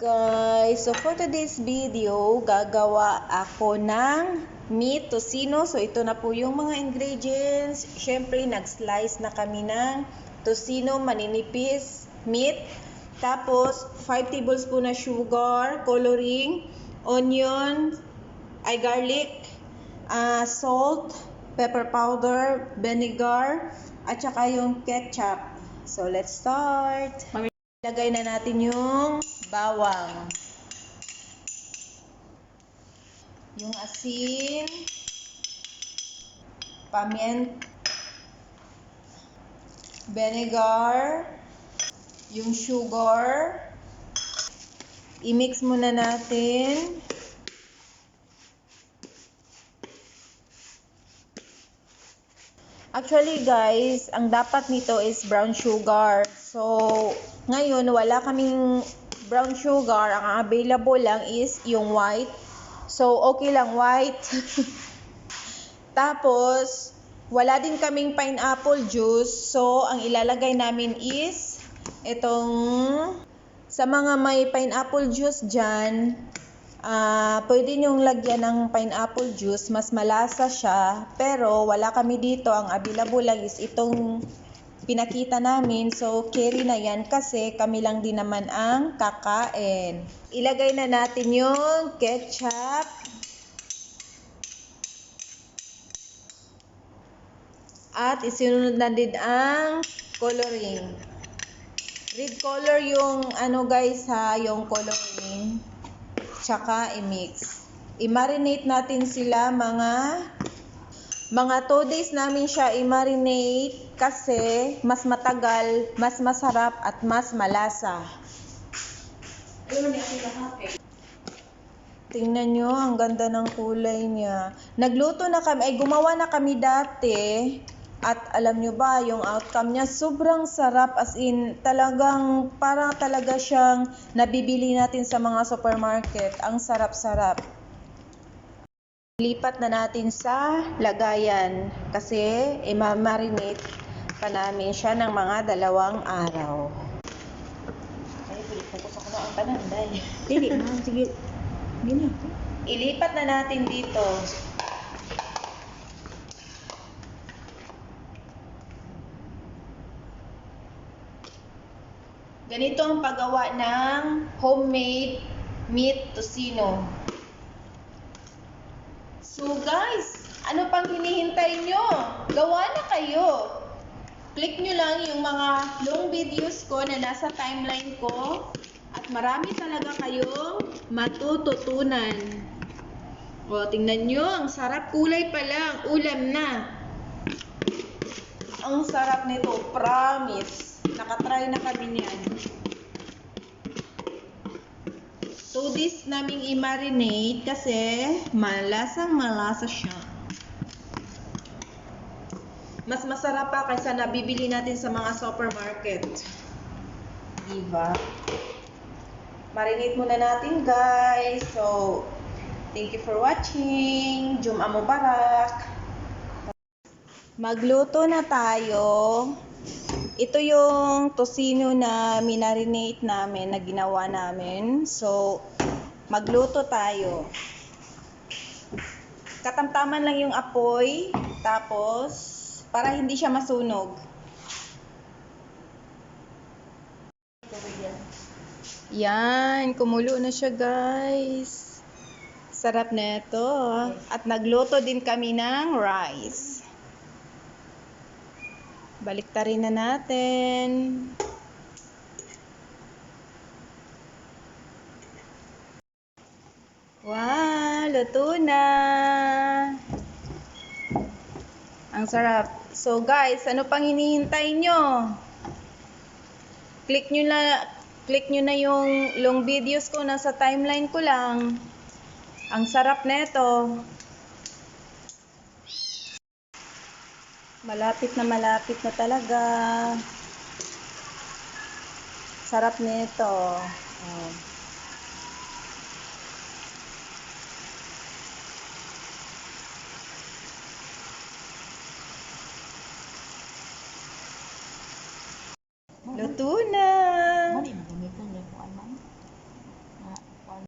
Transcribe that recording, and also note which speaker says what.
Speaker 1: Guys, so for today's video, gagawa ako ng meat tocino. So ito na po yung mga ingredients. Syempre, nag-slice na kami ng tocino, maninipis, meat. Tapos, 5 tablespoon na sugar, coloring, onion, garlic, salt, pepper powder, vinegar, at saka yung ketchup. So let's start. Ilagay na natin yung bawang, yung asin, vinegar, yung sugar. I-mix muna natin. Actually guys, ang dapat nito is brown sugar. So, ngayon wala kaming brown sugar. Ang available lang is yung white. So, okay lang white. Tapos, wala din kaming pineapple juice. So, ang ilalagay namin is itong, sa mga may pineapple juice dyan, pwede nyong lagyan ng pineapple juice, mas malasa siya, pero wala kami dito. Ang available lang is itong pinakita namin, so carry na yan kasi kami lang din naman ang kakain. Ilagay na natin yung ketchup, at isunod na din ang coloring. Red color yung guys ha, yung coloring. Tsaka i-mix. I-marinate natin sila mga 2 days namin siya i-marinate kasi mas matagal, mas masarap at mas malasa. Tingnan nyo, ang ganda ng kulay niya. Nagluto na kami, gumawa na kami dati. At alam nyo ba, yung outcome niya, sobrang sarap. As in, talagang, parang talaga siyang nabibili natin sa mga supermarket. Ang sarap-sarap. Lipat na natin sa lagayan. Kasi, i-marinate pa namin siya ng mga 2 araw. Ay, focus ako na ang tanan, dahil. Dili, sige. Gina. Ilipat na natin dito. Ganito ang paggawa ng homemade meat tocino. So guys, ano pang hinihintay nyo? Gawa na kayo. Click nyo lang yung mga long videos ko na nasa timeline ko at marami talaga kayong matututunan. O, tingnan nyo, ang sarap. Kulay pa lang, ulam na. Ang sarap nito, promise. Nakatry na kami niyan. 2 days naming i-marinate kasi malasang-malasa siya. Mas masarap pa kaysa nabibili natin sa mga supermarket. Diba? Marinate muna natin guys. So, thank you for watching. Jum'a Mubarak. Magluto na tayo. Ito yung tocino na minarinate namin, na ginawa namin. So, magluto tayo. Katamtaman lang yung apoy. Tapos, para hindi siya masunog. Yan, kumulo na siya guys. Sarap na ito. At nagluto din kami ng rice. Baliktarin na natin. Wow, luto na. Ang sarap. So guys, ano pang hinihintay nyo? Click nyo na yung long videos ko, nasa timeline ko lang. Ang sarap nito. Malapit na talaga. Sarap nito. Oh. Luto na.